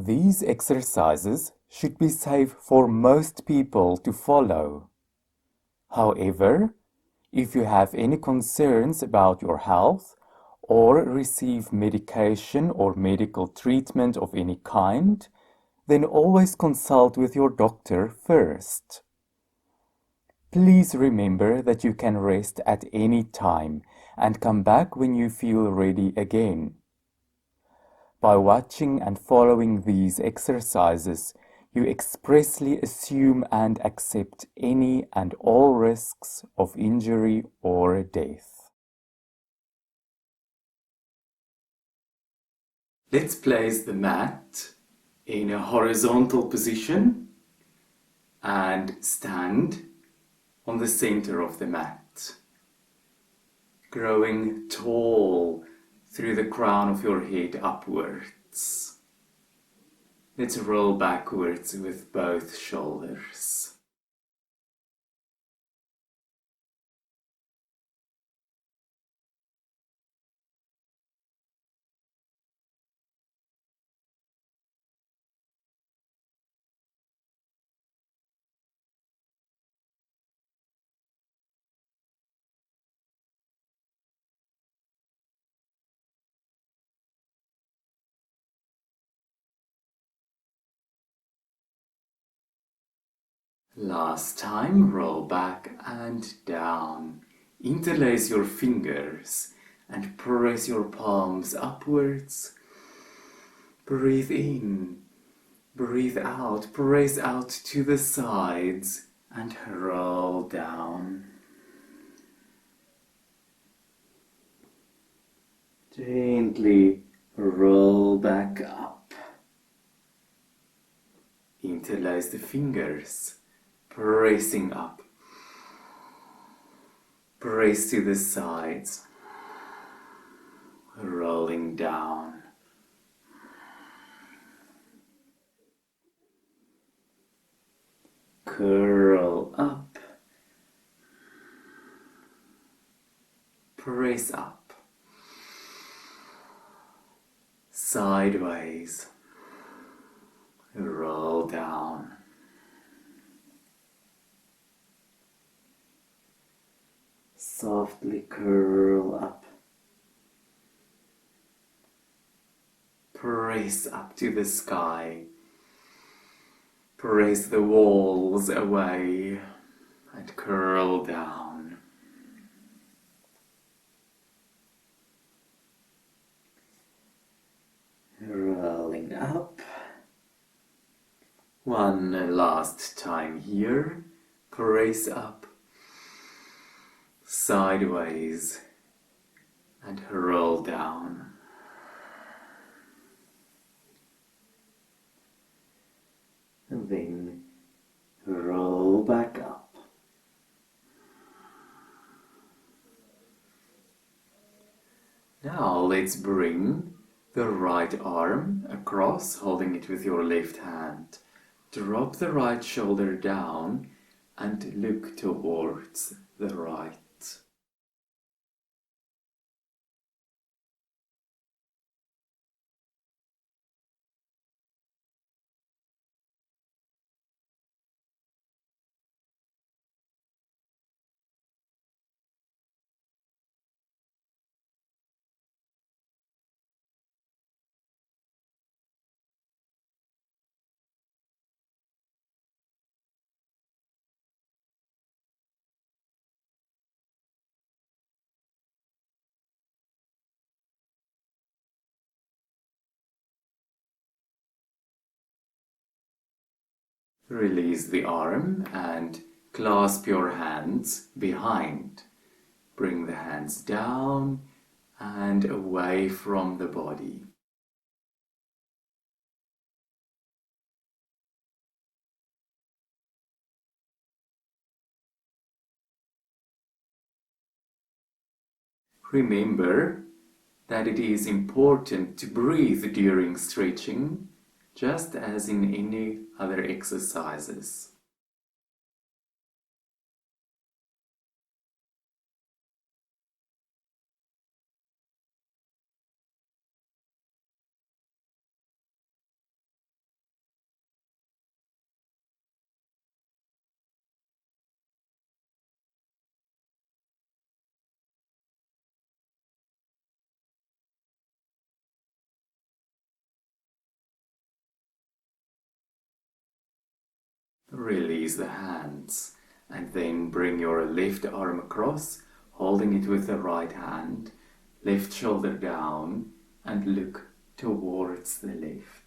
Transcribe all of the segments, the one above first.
These exercises should be safe for most people to follow. However, if you have any concerns about your health or receive medication or medical treatment of any kind, then always consult with your doctor first. Please remember that you can rest at any time and come back when you feel ready again. By watching and following these exercises, you expressly assume and accept any and all risks of injury or death. Let's place the mat in a horizontal position and stand on the center of the mat, growing tall through the crown of your head upwards. Let's roll backwards with both shoulders. Last time, roll back and down. Interlace your fingers and press your palms upwards. Breathe in, breathe out, press out to the sides and roll down. Gently roll back up. Interlace the fingers, pressing up. Press to the sides, rolling down. Curl up. Press up. Sideways. Roll down. Softly curl up. Press up to the sky. Press the walls away and curl down. Rolling up. One last time here. Press up. Sideways and roll down. And then roll back up. Now let's bring the right arm across, holding it with your left hand. Drop the right shoulder down and look towards the right. Release the arm and clasp your hands behind. Bring the hands down and away from the body. Remember that it is important to breathe during stretching, just as in any other exercises. Release the hands and then bring your left arm across, holding it with the right hand. Left shoulder down and look towards the left.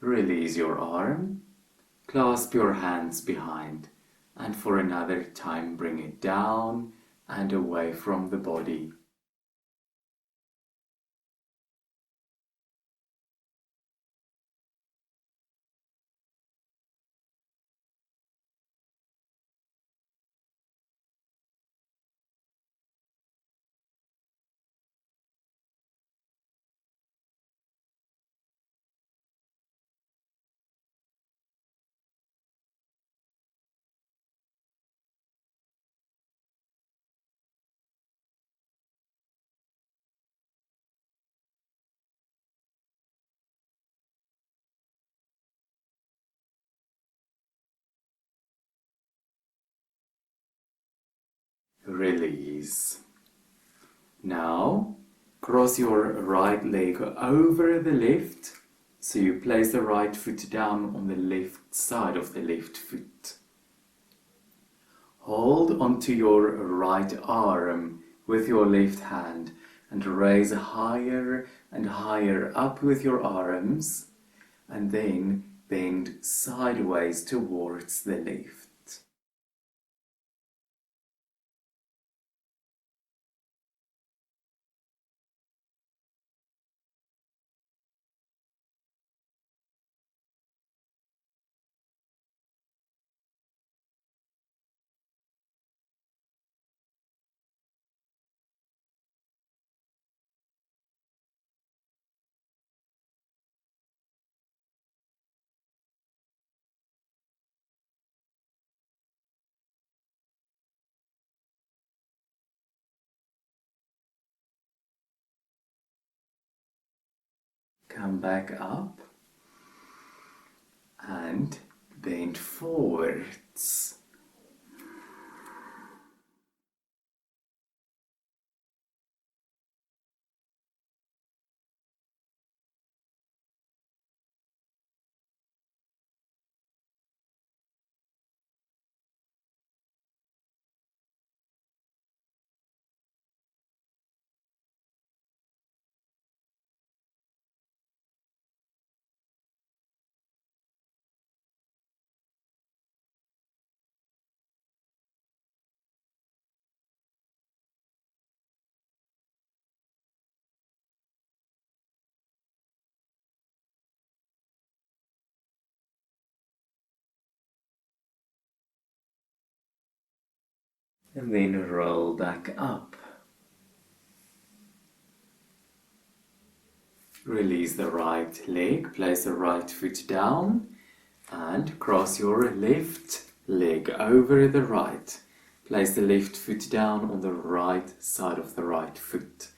Release your arm, clasp your hands behind, and for another time bring it down and away from the body. Release. Now, cross your right leg over the left, so you place the right foot down on the left side of the left foot. Hold onto your right arm with your left hand and raise higher and higher up with your arms, and then bend sideways towards the left. Come back up and bend forwards. And then roll back up. Release the right leg, place the right foot down and cross your left leg over the right. Place the left foot down on the right side of the right foot.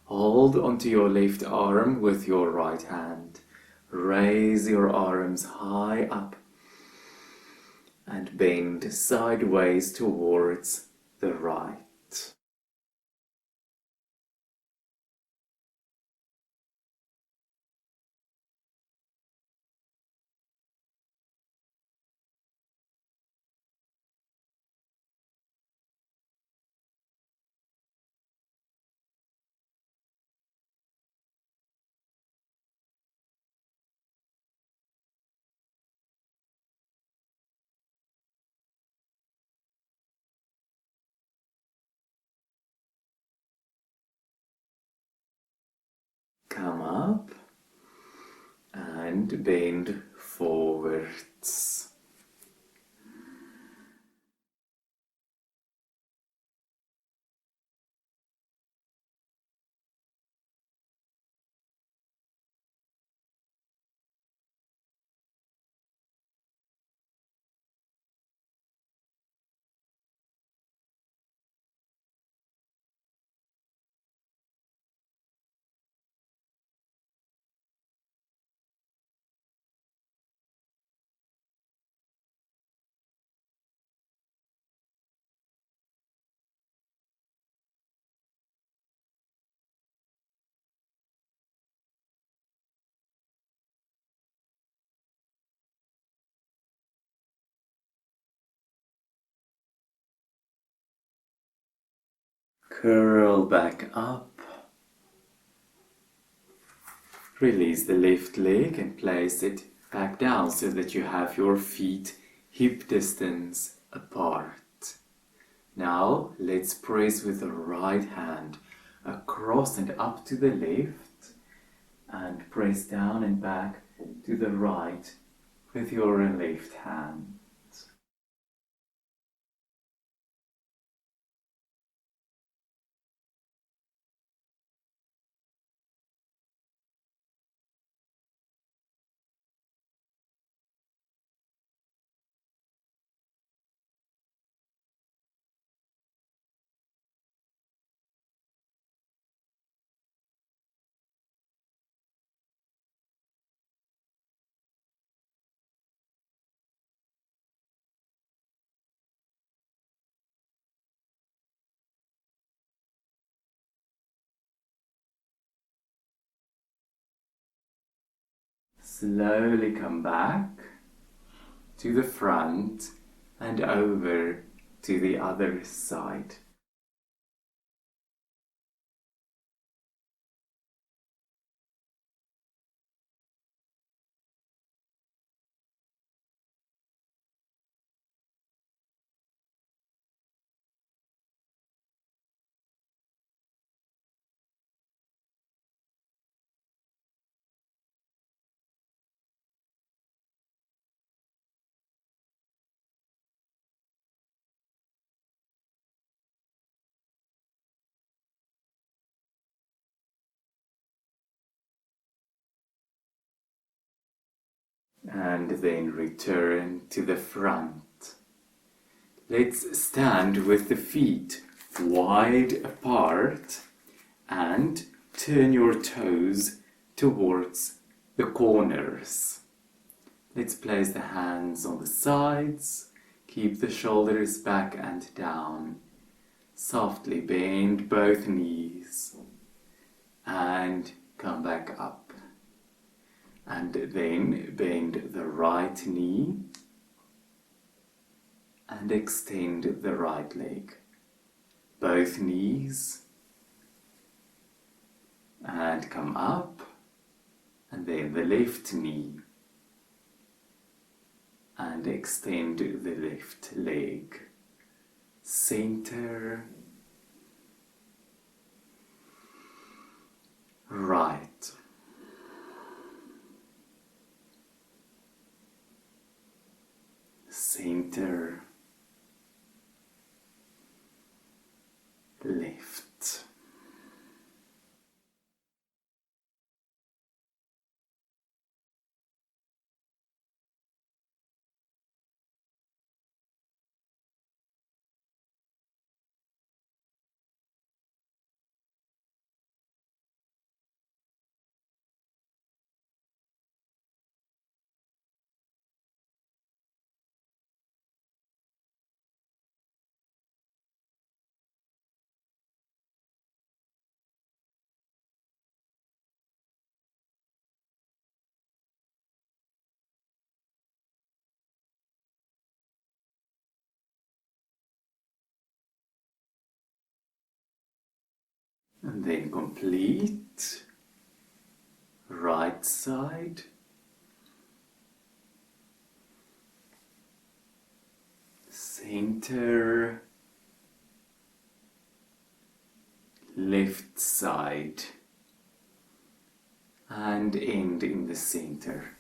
Hold onto your left arm with your right hand. Raise your arms high up and bend sideways towards the right. Come up and bend forwards. Curl back up. Release the left leg and place it back down so that you have your feet hip distance apart. Now let's press with the right hand across and up to the left and press down and back to the right with your left hand. Slowly come back to the front and over to the other side. And then return to the front. Let's stand with the feet wide apart and turn your toes towards the corners. Let's place the hands on the sides, keep the shoulders back and down. Softly bend both knees and come back up. And then bend the right knee and extend the right leg. Both knees and come up, and then the left knee and extend the left leg. Center, right. Center, left. And then complete. Right side. Center. Left side. And end in the center.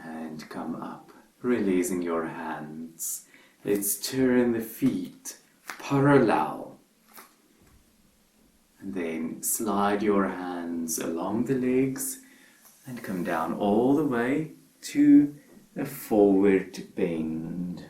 And come up, releasing your hands. Let's turn the feet parallel. And then slide your hands along the legs and come down all the way to a forward bend.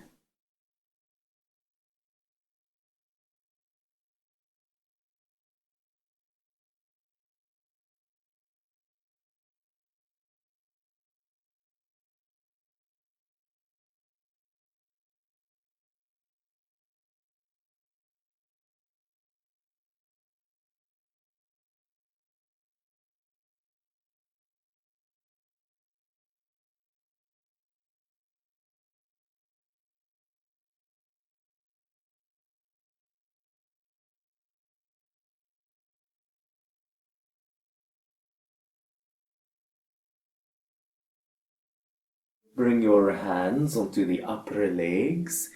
Bring your hands onto the upper legs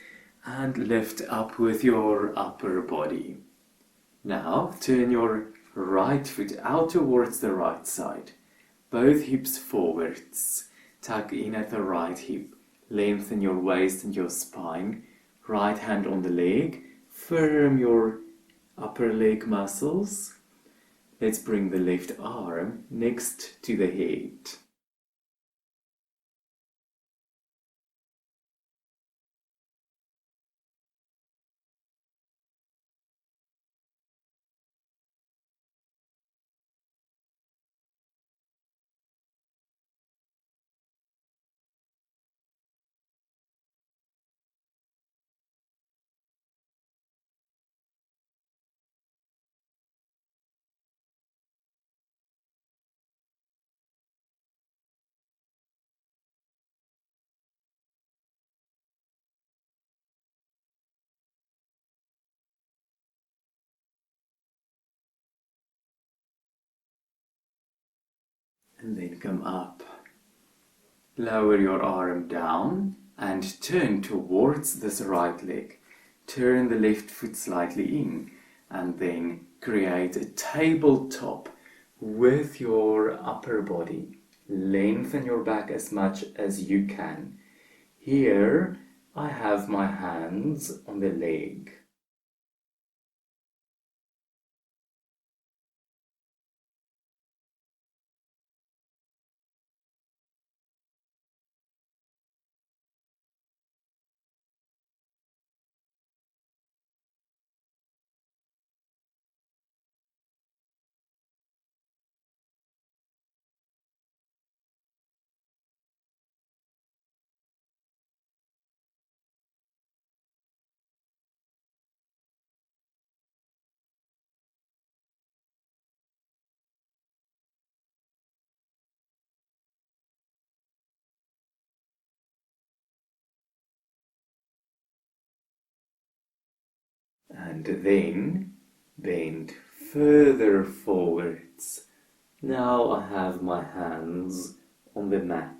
and lift up with your upper body. Now turn your right foot out towards the right side. Both hips forwards. Tuck in at the right hip. Lengthen your waist and your spine. Right hand on the leg. Firm your upper leg muscles. Let's bring the left arm next to the head. And then come up. Lower your arm down and turn towards this right leg. Turn the left foot slightly in and then create a tabletop with your upper body. Lengthen your back as much as you can. Here I have my hands on the leg. And then bend further forwards. Now I have my hands on the mat.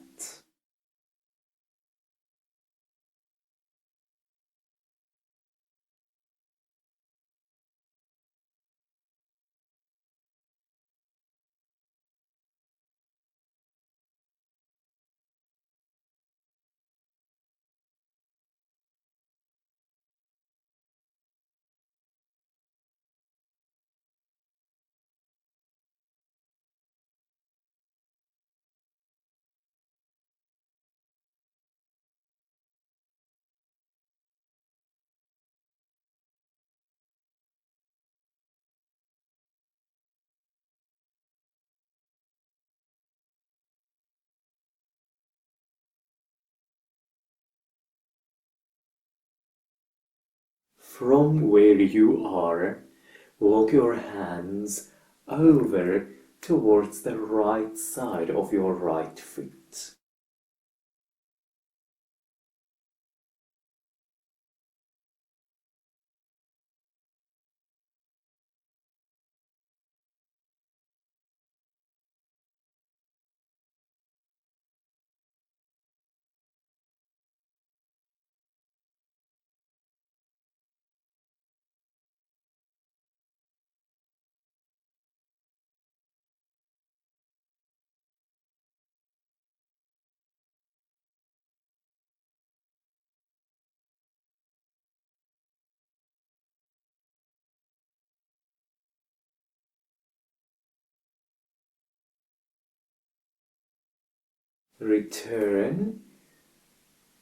From where you are, walk your hands over towards the right side of your right foot. Return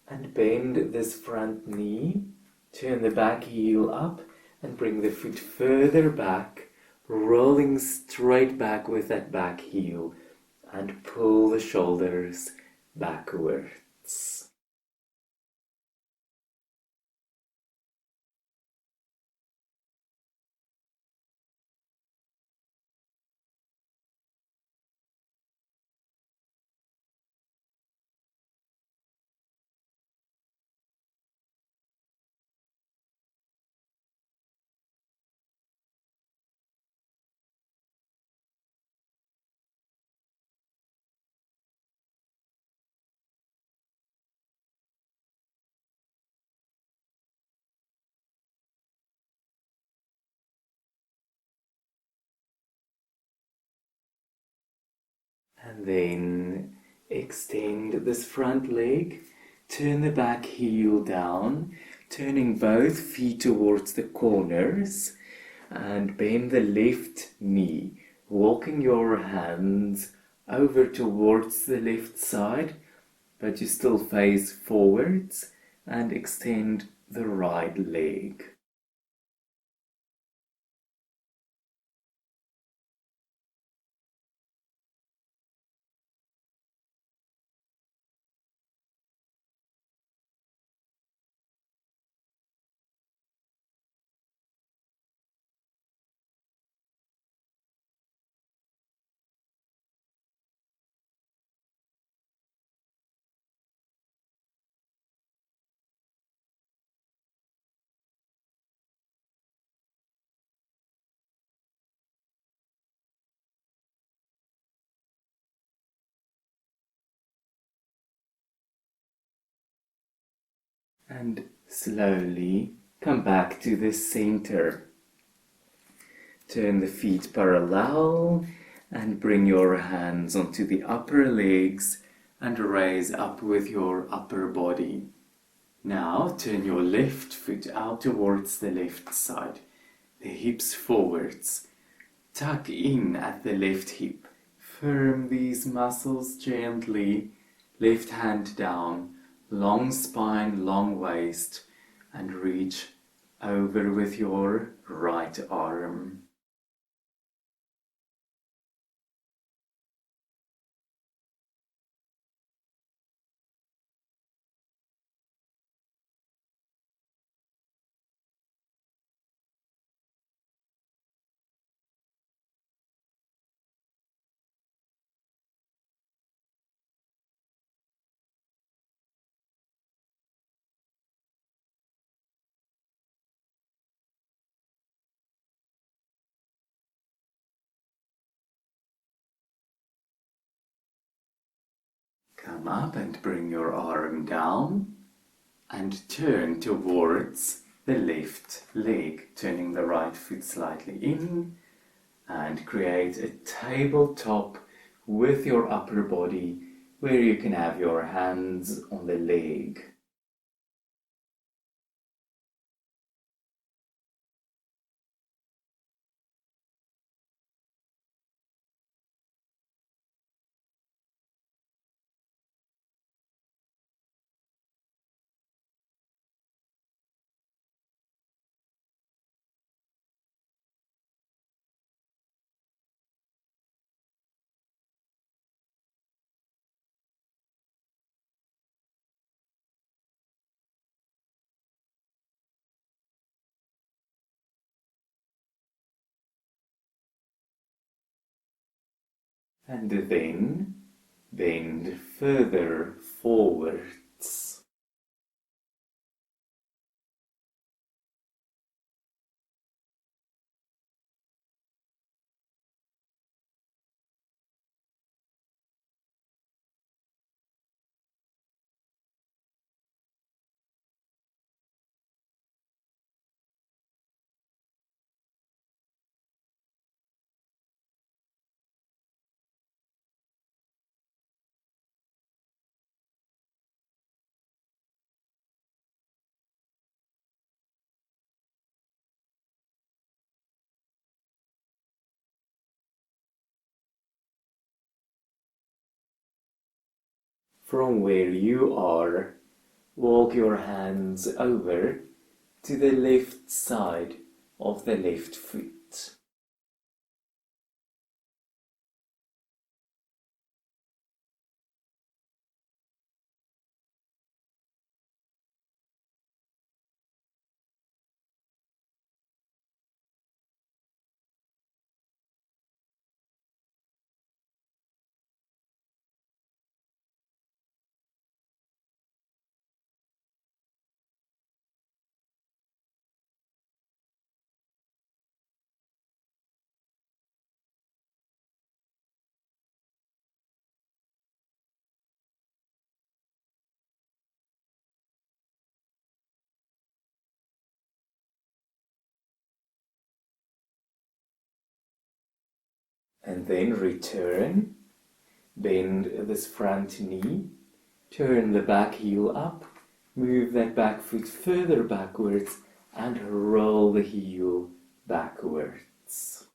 and bend this front knee. Turn the back heel up and bring the foot further back, rolling straight back with that back heel, and pull the shoulders backwards. And then extend this front leg, turn the back heel down, turning both feet towards the corners, and bend the left knee, walking your hands over towards the left side, but you still face forwards, and extend the right leg. And slowly come back to the center. Turn the feet parallel and bring your hands onto the upper legs and raise up with your upper body. Now turn your left foot out towards the left side, the hips forwards. Tuck in at the left hip. Firm these muscles gently. Left hand down, long spine, long waist, and reach over with your right arm. Come up and bring your arm down and turn towards the left leg, turning the right foot slightly in, and create a tabletop with your upper body where you can have your hands on the leg. And then bend further forwards. From where you are, walk your hands over to the left side of the left foot. And then return Bend this front knee, turn the back heel up, move that back foot further backwards, and roll the heel backwards.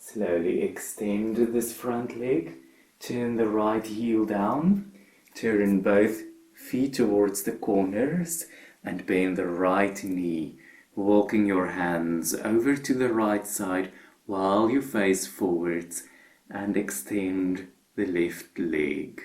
Slowly extend this front leg, turn the right heel down, turn both feet towards the corners and bend the right knee, walking your hands over to the right side while you face forwards and extend the left leg.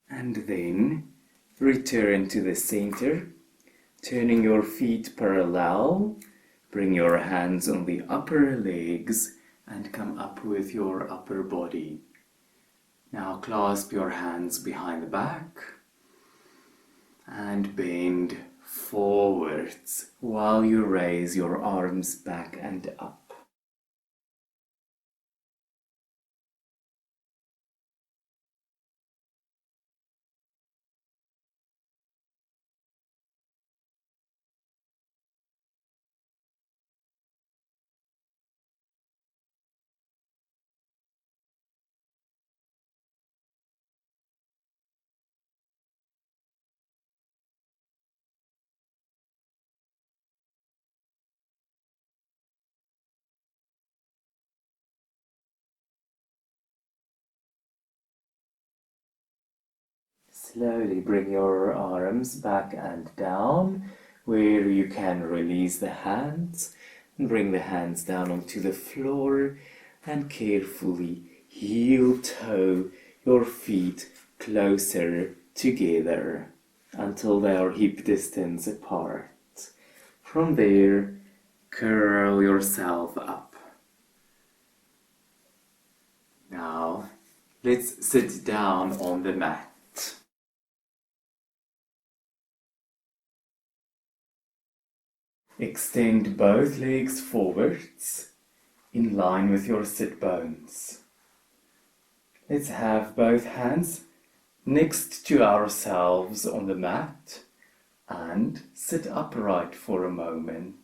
And then return to the center, turning your feet parallel. Bring your hands on the upper legs and come up with your upper body. Now clasp your hands behind the back and bend forwards while you raise your arms back and up. Slowly bring your arms back and down, where you can release the hands. Bring the hands down onto the floor and carefully heel toe your feet closer together until they are hip distance apart. From there, curl yourself up. Now, let's sit down on the mat. Extend both legs forwards in line with your sit bones. Let's have both hands next to ourselves on the mat and sit upright for a moment.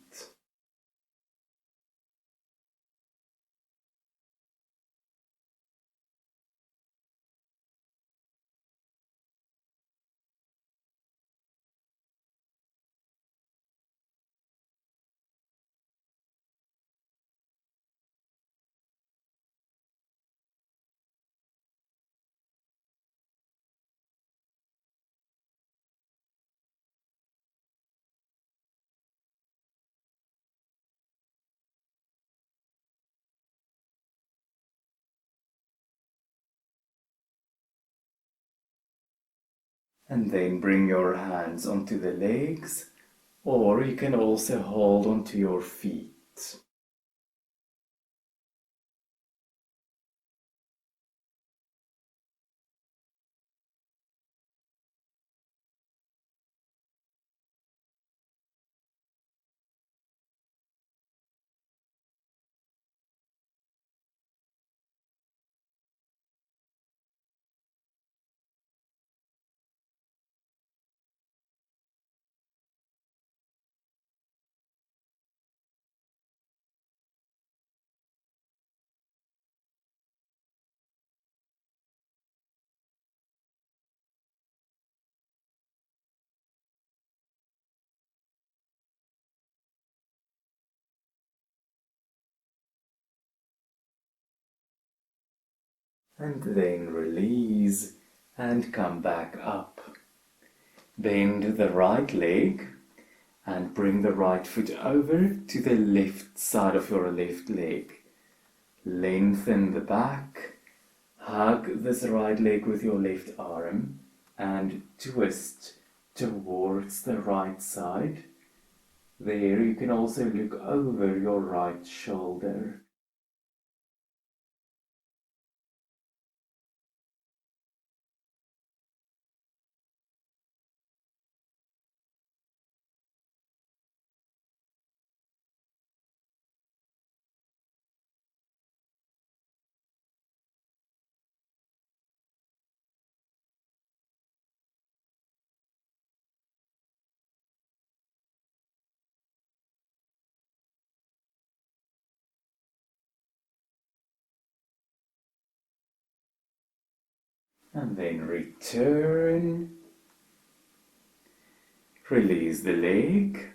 And then bring your hands onto the legs, or you can also hold onto your feet. and then release and come back up. Bend the right leg and bring the right foot over to the left side of your left leg. Lengthen the back, hug this right leg with your left arm and twist towards the right side. There you can also look over your right shoulder. And then return. Release the leg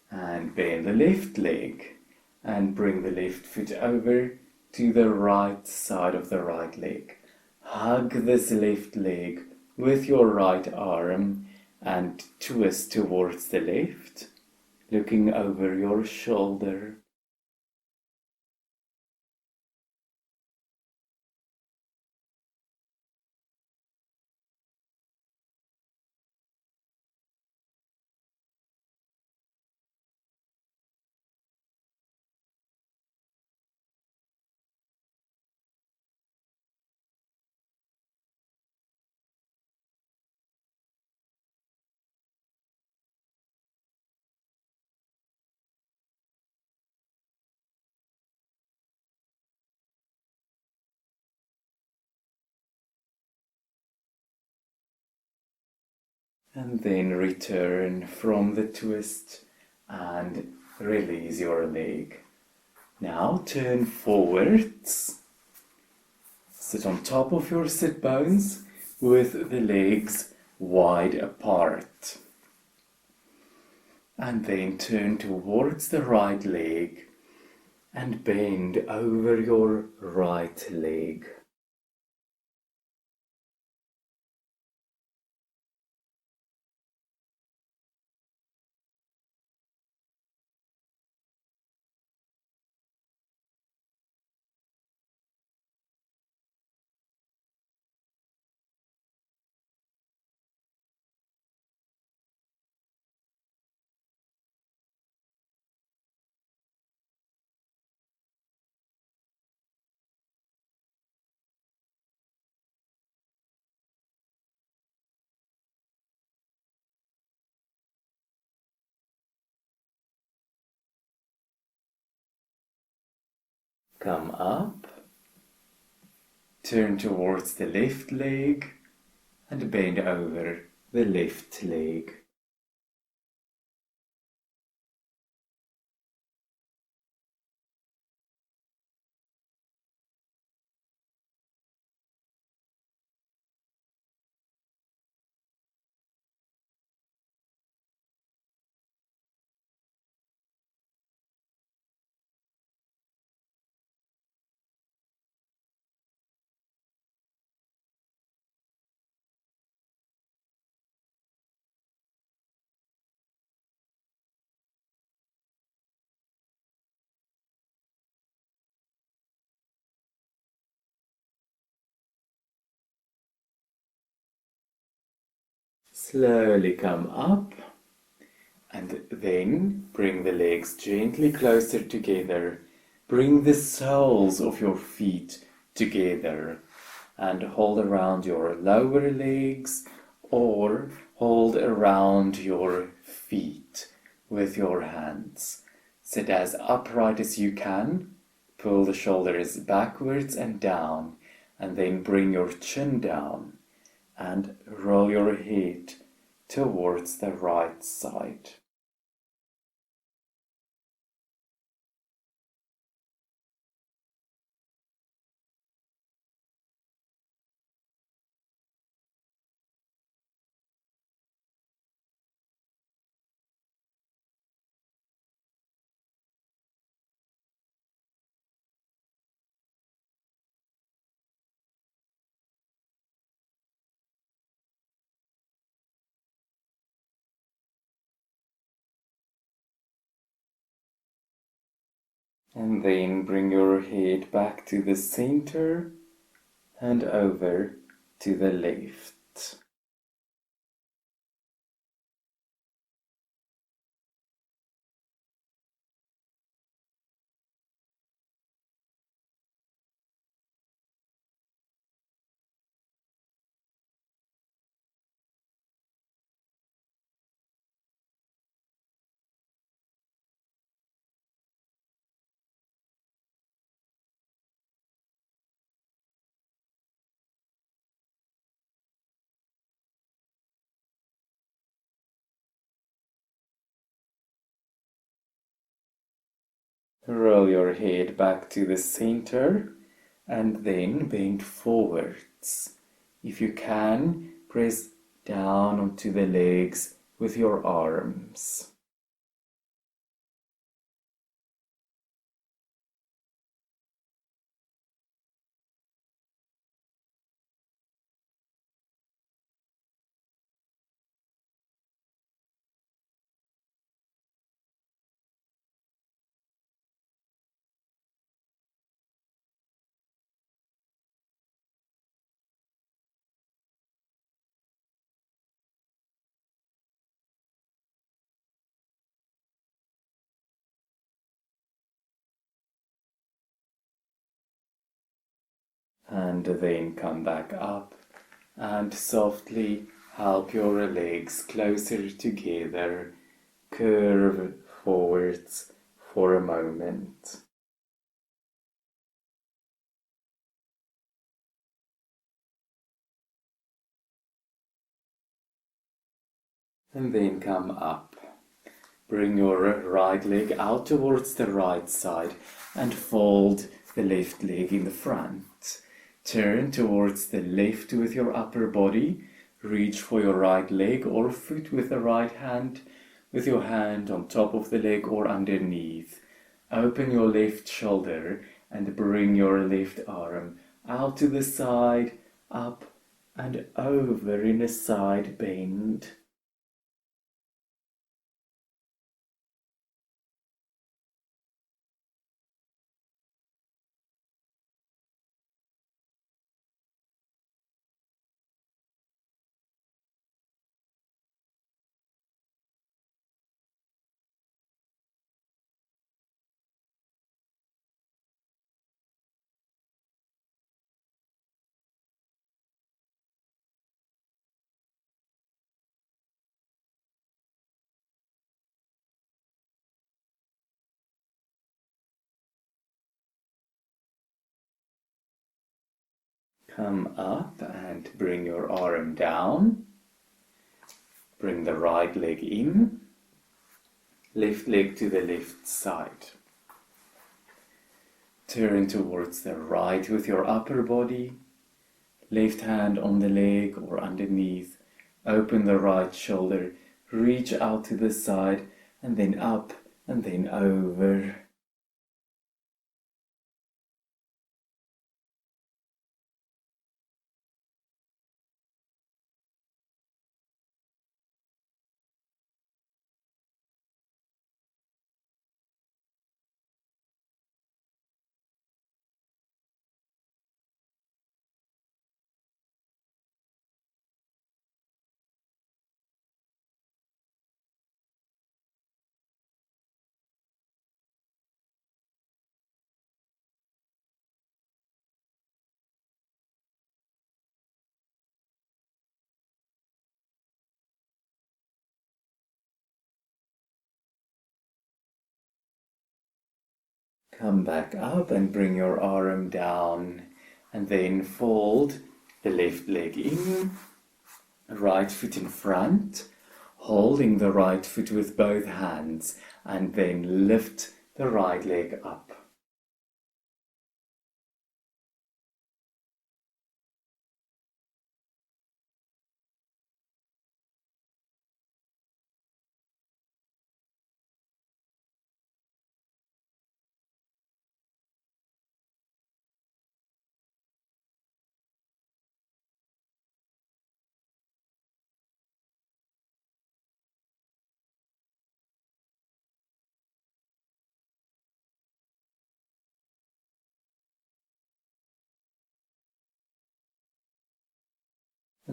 and bend the left leg and bring the left foot over to the right side of the right leg. Hug this left leg with your right arm and twist towards the left, looking over your shoulder. And then return from the twist and release your leg. Now turn forwards. Sit on top of your sit bones with the legs wide apart. And then turn towards the right leg and bend over your right leg. Come up, turn towards the left leg and bend over the left leg. Slowly come up and then bring the legs gently closer together. Bring the soles of your feet together and hold around your lower legs or hold around your feet with your hands. Sit as upright as you can. Pull the shoulders backwards and down and then bring your chin down and roll your head towards the right side. And then bring your head back to the center and over to the left. Roll your head back to the center and then bend forwards. If you can, press down onto the legs with your arms. And then come back up and softly help your legs closer together. Curve forwards for a moment. And then come up. Bring your right leg out towards the right side and fold the left leg in the front. Turn towards the left with your upper body. Reach for your right leg or foot with the right hand, with your hand on top of the leg or underneath. Open your left shoulder and bring your left arm out to the side, up and over in a side bend. Come up and bring your arm down. Bring the right leg in. Left leg to the left side. Turn towards the right with your upper body. Left hand on the leg or underneath. Open the right shoulder. Reach out to the side and then up and then over. Come back up and bring your arm down and then fold the left leg in, right foot in front, holding the right foot with both hands and then lift the right leg up.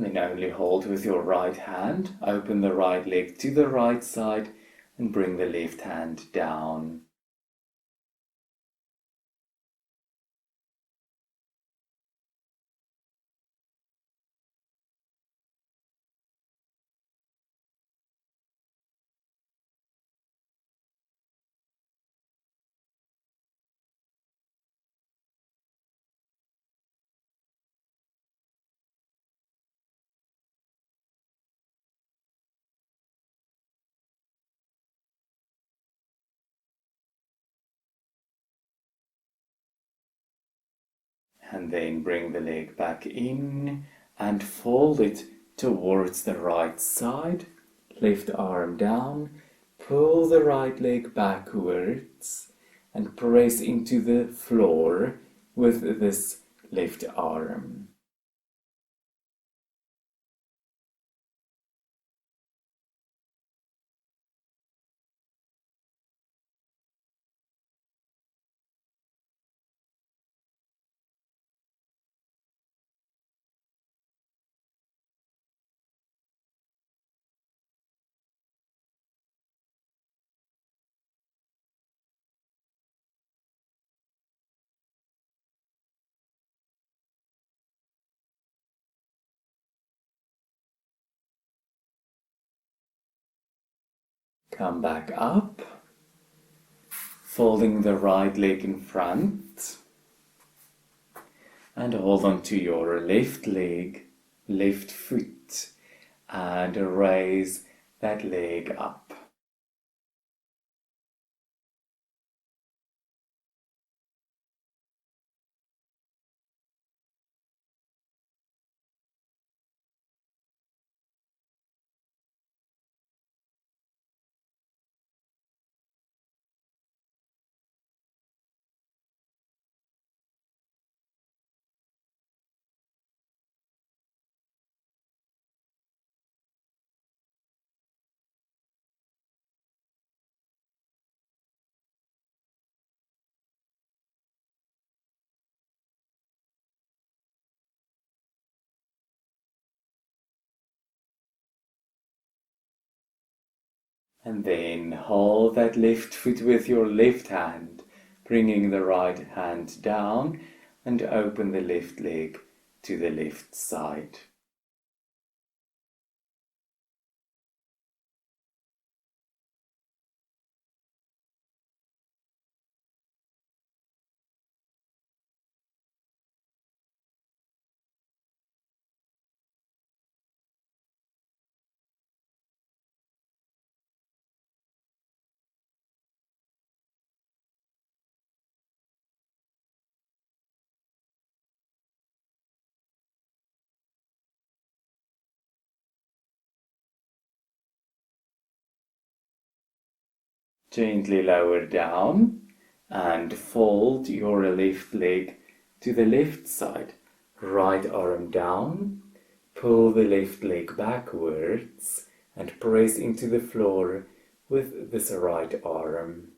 And then only hold with your right hand, open the right leg to the right side and bring the left hand down. And then bring the leg back in and fold it towards the right side. Left arm down, pull the right leg backwards and press into the floor with this left arm. Come back up, folding the right leg in front, and hold on to your left leg, left foot, and raise that leg up. And then hold that left foot with your left hand, bringing the right hand down and open the left leg to the left side. Gently lower down and fold your left leg to the left side. Right arm down, pull the left leg backwards and press into the floor with this right arm.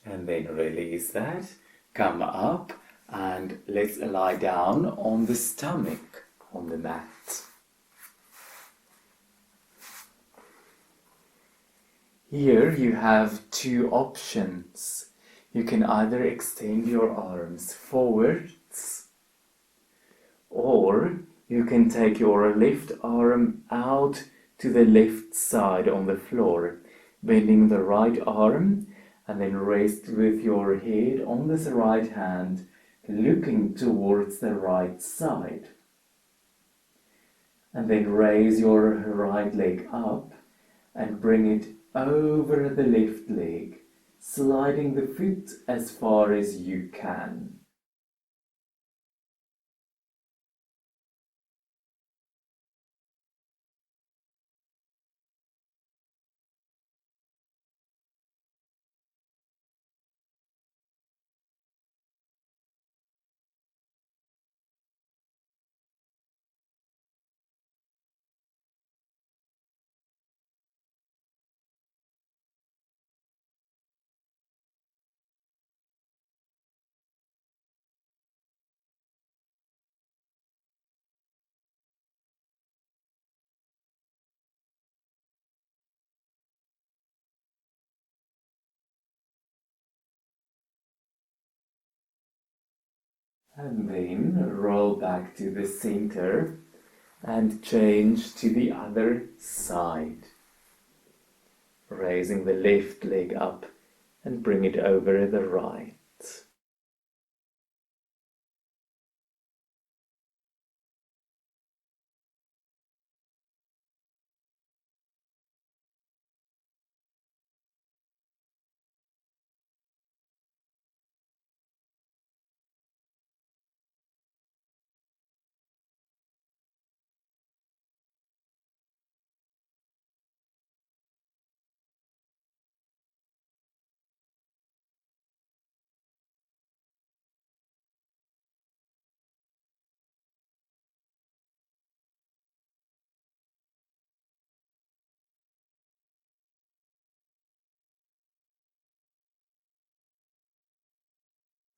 And then release that. Come up and let's lie down on the stomach on the mat. Here you have two options. You can either extend your arms forwards or you can take your left arm out to the left side on the floor, bending the right arm and then rest with your head on this right hand, looking towards the right side. And then raise your right leg up and bring it over the left leg, sliding the foot as far as you can. And then roll back to the center and change to the other side. Raising the left leg up and bring it over the right.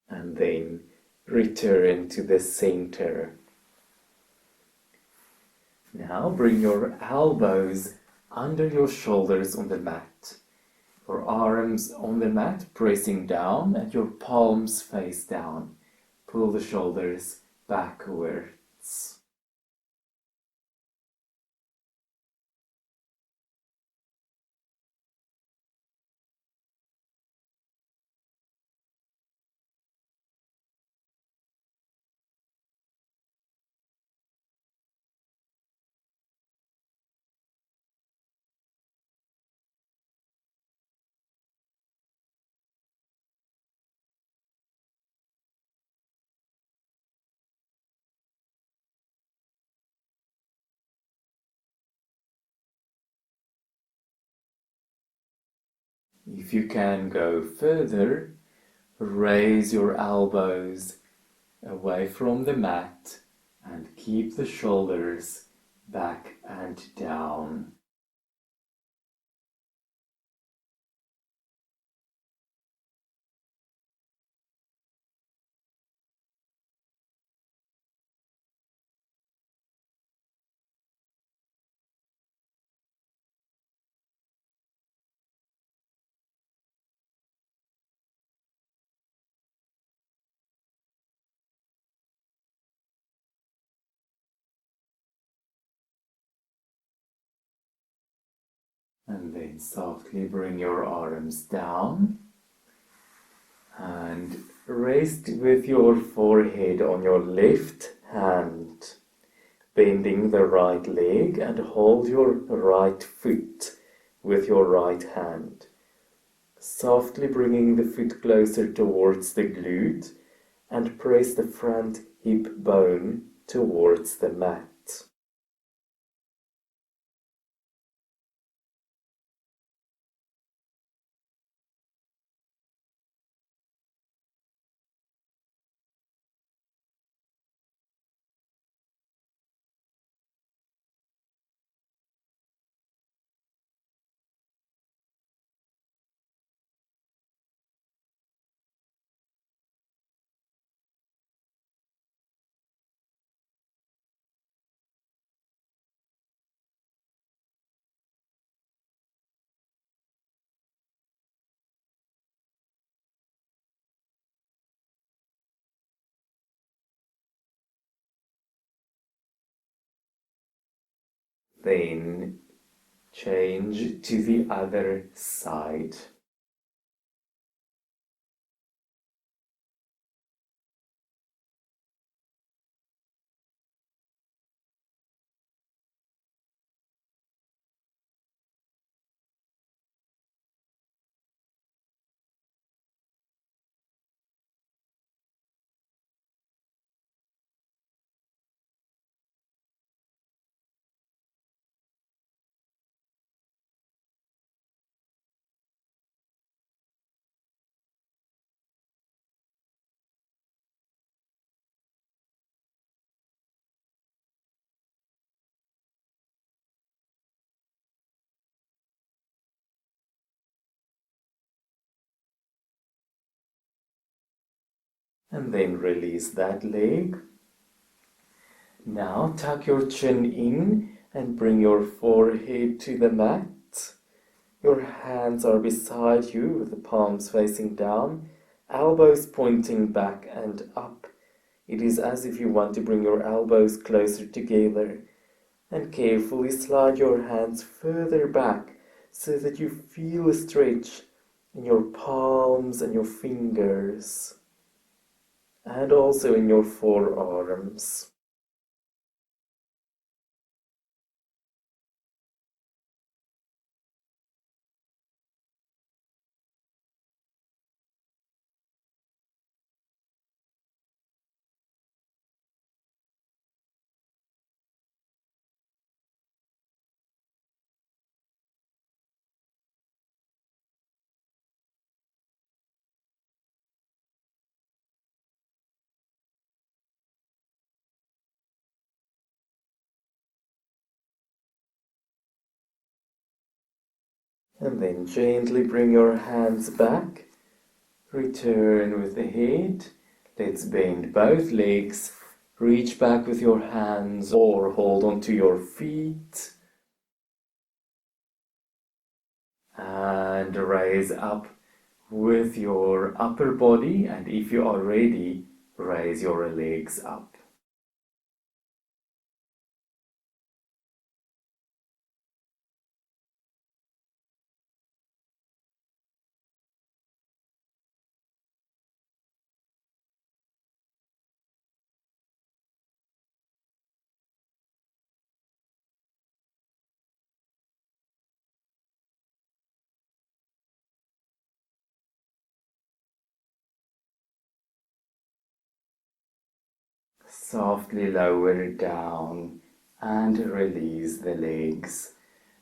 And then return to the center. Now bring your elbows under your shoulders on the mat. Your arms on the mat pressing down and your palms face down. Pull the shoulders backwards. If you can go further, raise your elbows away from the mat and keep the shoulders back and down. And then softly bring your arms down and rest with your forehead on your left hand, bending the right leg and hold your right foot with your right hand, softly bringing the foot closer towards the glute and press the front hip bone towards the mat. Then change to the other side. And then release that leg. Now tuck your chin in and bring your forehead to the mat. Your hands are beside you with the palms facing down, elbows pointing back and up. It is as if you want to bring your elbows closer together, and carefully slide your hands further back so that you feel a stretch in your palms and your fingers, and also in your forearms. And then gently bring your hands back. Return with the head. Let's bend both legs. Reach back with your hands or hold onto your feet. And raise up with your upper body. And if you are ready, raise your legs up. Softly lower down and release the legs.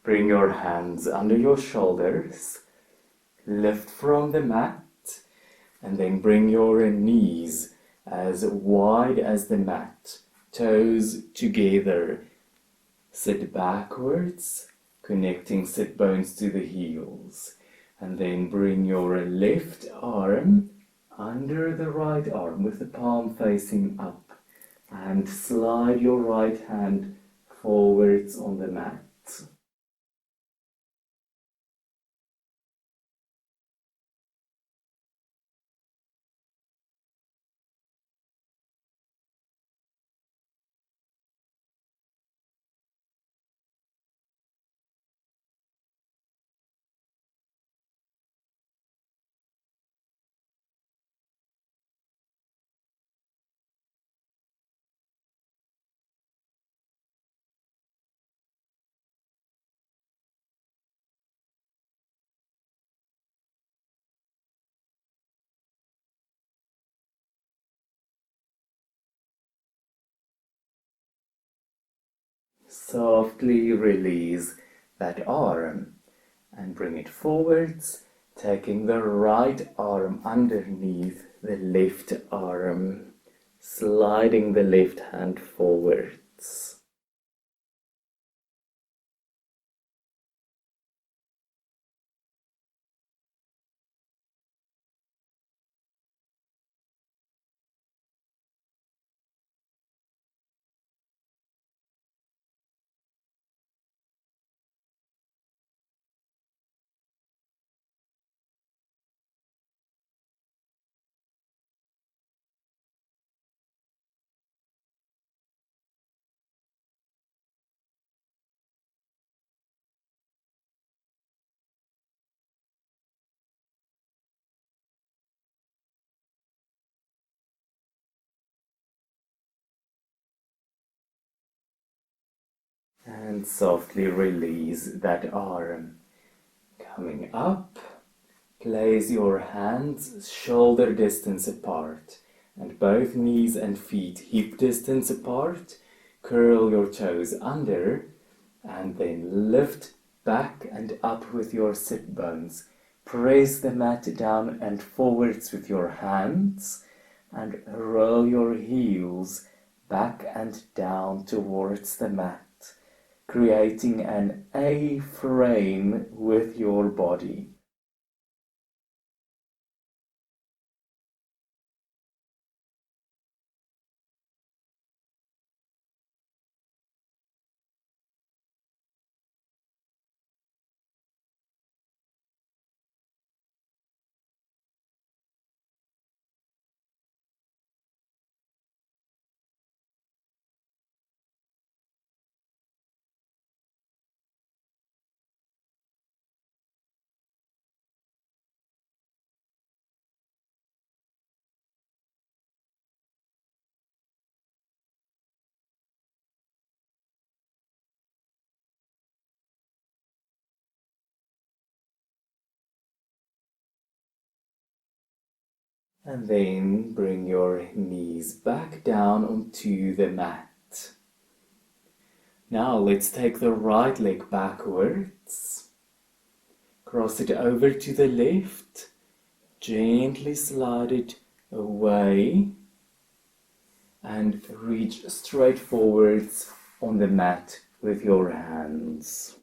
Bring your hands under your shoulders. Lift from the mat and then bring your knees as wide as the mat. Toes together. Sit backwards, connecting sit bones to the heels. And then bring your left arm under the right arm with the palm facing up. And slide your right hand forwards on the mat. Softly release that arm and bring it forwards, taking the right arm underneath the left arm, sliding the left hand forwards. And softly release that arm. Coming up, place your hands shoulder distance apart and both knees and feet hip distance apart. Curl your toes under and then lift back and up with your sit bones. Press the mat down and forwards with your hands and roll your heels back and down towards the mat, creating an A frame with your body. And then bring your knees back down onto the mat. Now let's take the right leg backwards. Cross it over to the left. Gently slide it away. And reach straight forwards on the mat with your hands.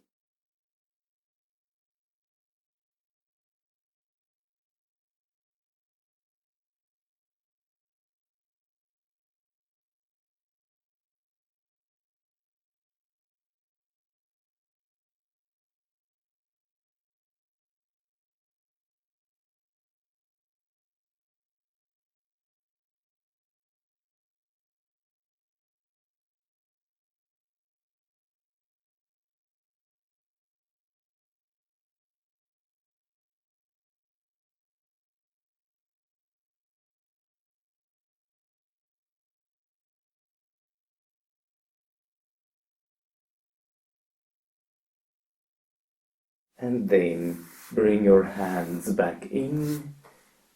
And then bring your hands back in,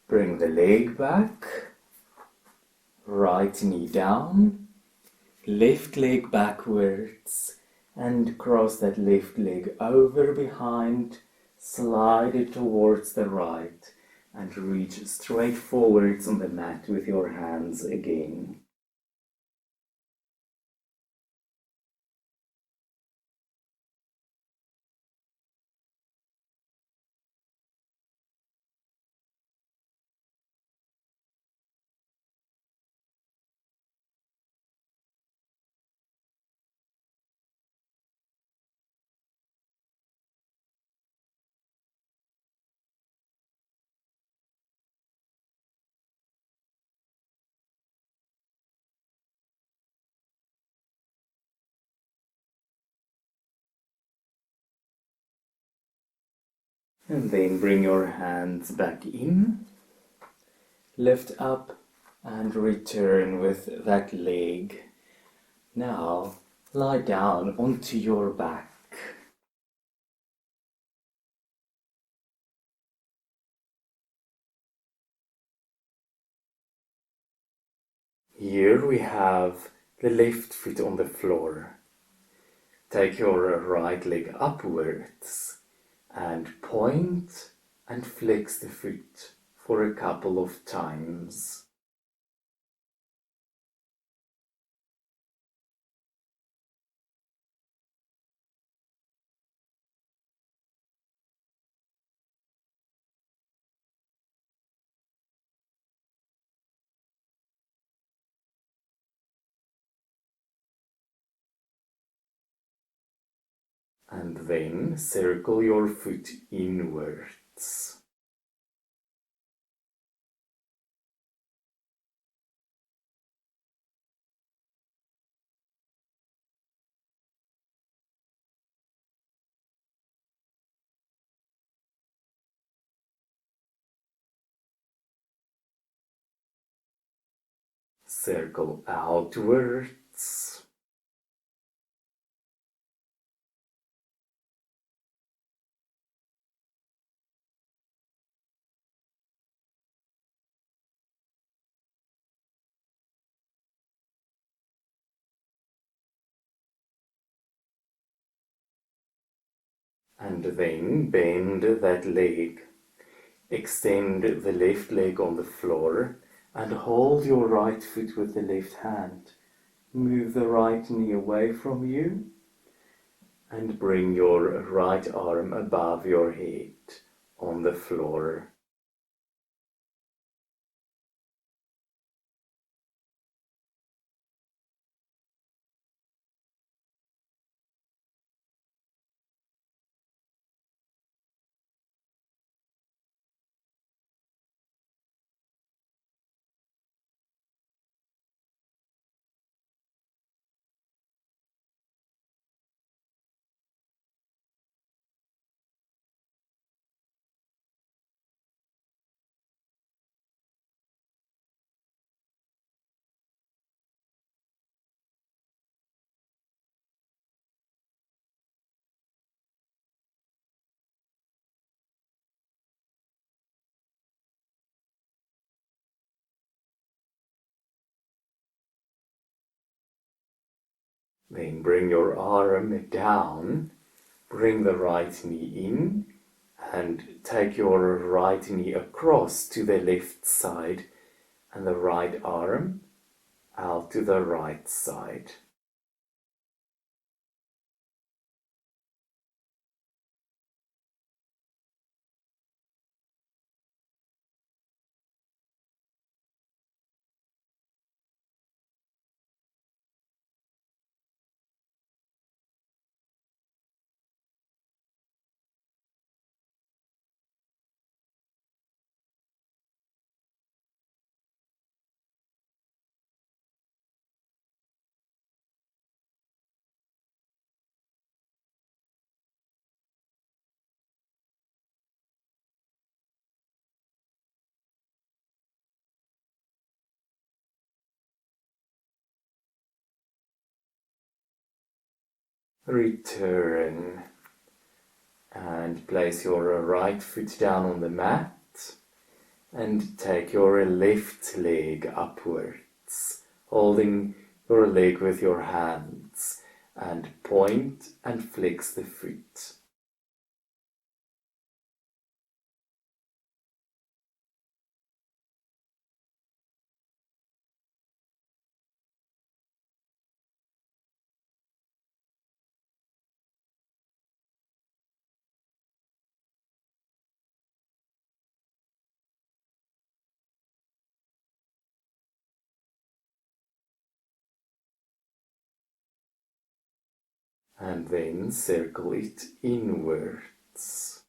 bring the leg back, right knee down, left leg backwards, and cross that left leg over behind, slide it towards the right, and reach straight forwards on the mat with your hands again. And then bring your hands back in, lift up, and return with that leg. Now lie down onto your back. Here we have the left foot on the floor. Take your right leg upwards and point and flex the foot for a couple of times. And then circle your foot inwards. Circle outwards. And then bend that leg. Extend the left leg on the floor and hold your right foot with the left hand. Move the right knee away from you and bring your right arm above your head on the floor. Then bring your arm down, bring the right knee in, and take your right knee across to the left side and the right arm out to the right side. Return and place your right foot down on the mat and take your left leg upwards, holding your leg with your hands, and point and flex the foot. And then circle it inwards.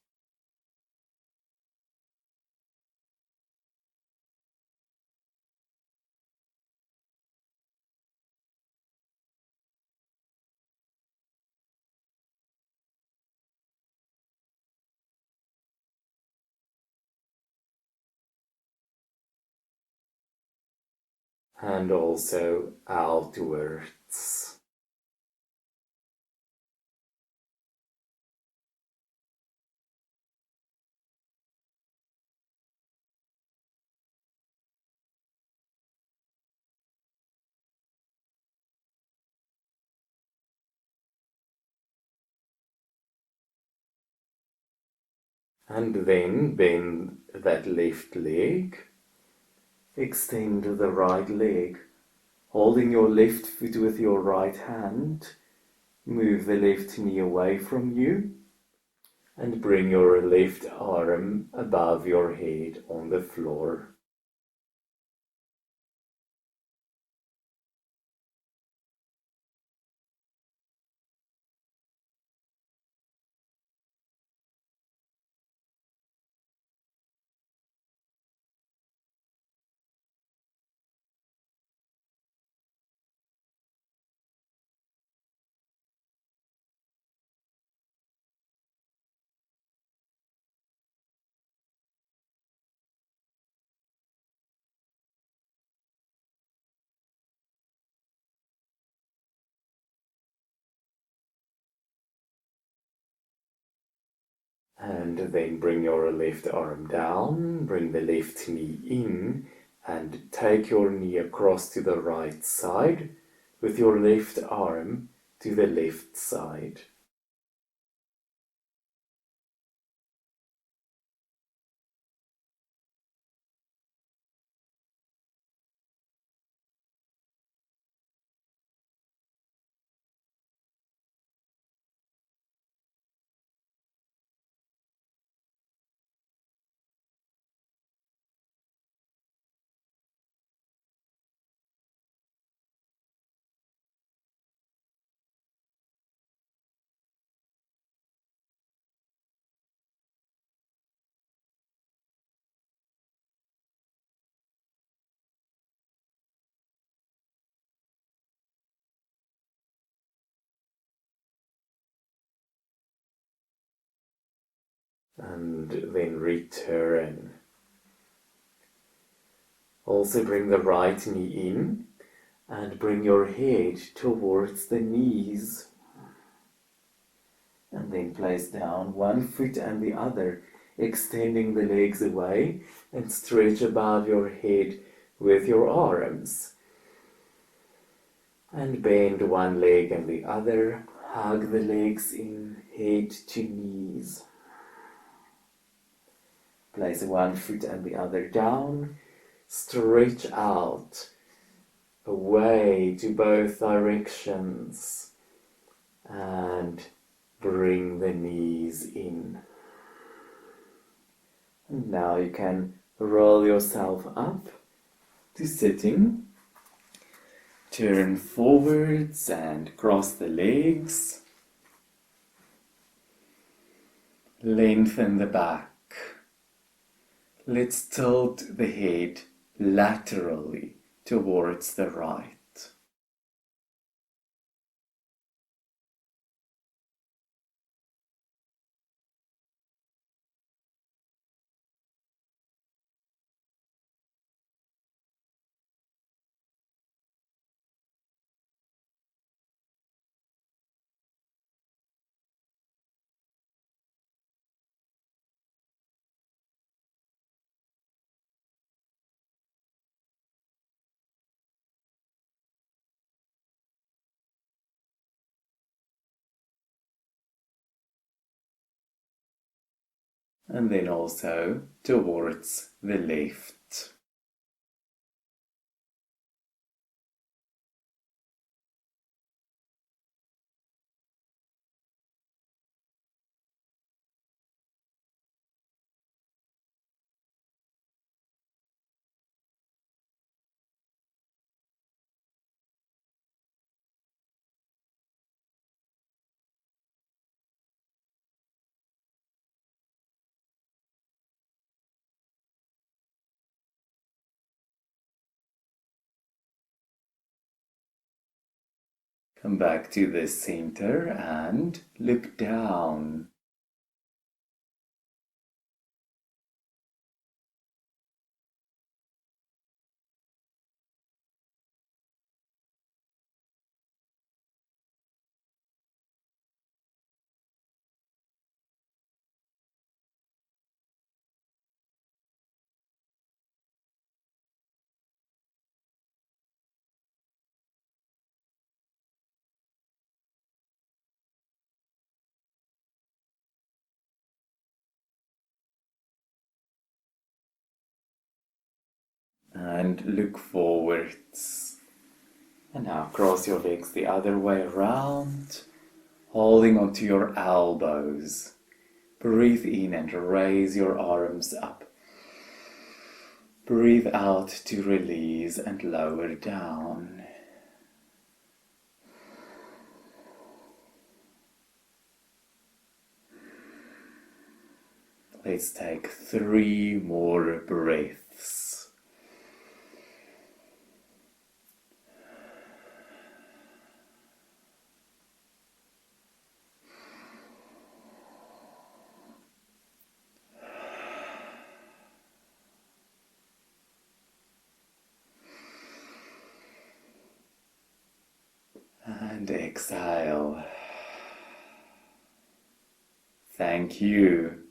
And also outwards. And then bend that left leg. Extend the right leg, holding your left foot with your right hand. Move the left knee away from you and bring your left arm above your head on the floor. And then bring your left arm down, bring the left knee in, and take your knee across to the right side with your left arm to the left side. And then return. Also bring the right knee in and bring your head towards the knees. And then place down one foot and the other, extending the legs away, and stretch above your head with your arms. And bend one leg and the other. Hug the legs in, head to knees. Place one foot and the other down. Stretch out away to both directions. And bring the knees in. And now you can roll yourself up to sitting. Turn forwards and cross the legs. Lengthen the back. Let's tilt the head laterally towards the right. And then also towards the left. Come back to the center and look down. And look forwards. And now cross your legs the other way around, holding onto your elbows. Breathe in and raise your arms up. Breathe out to release and lower down. Let's take 3 more breaths. And exhale. Thank you.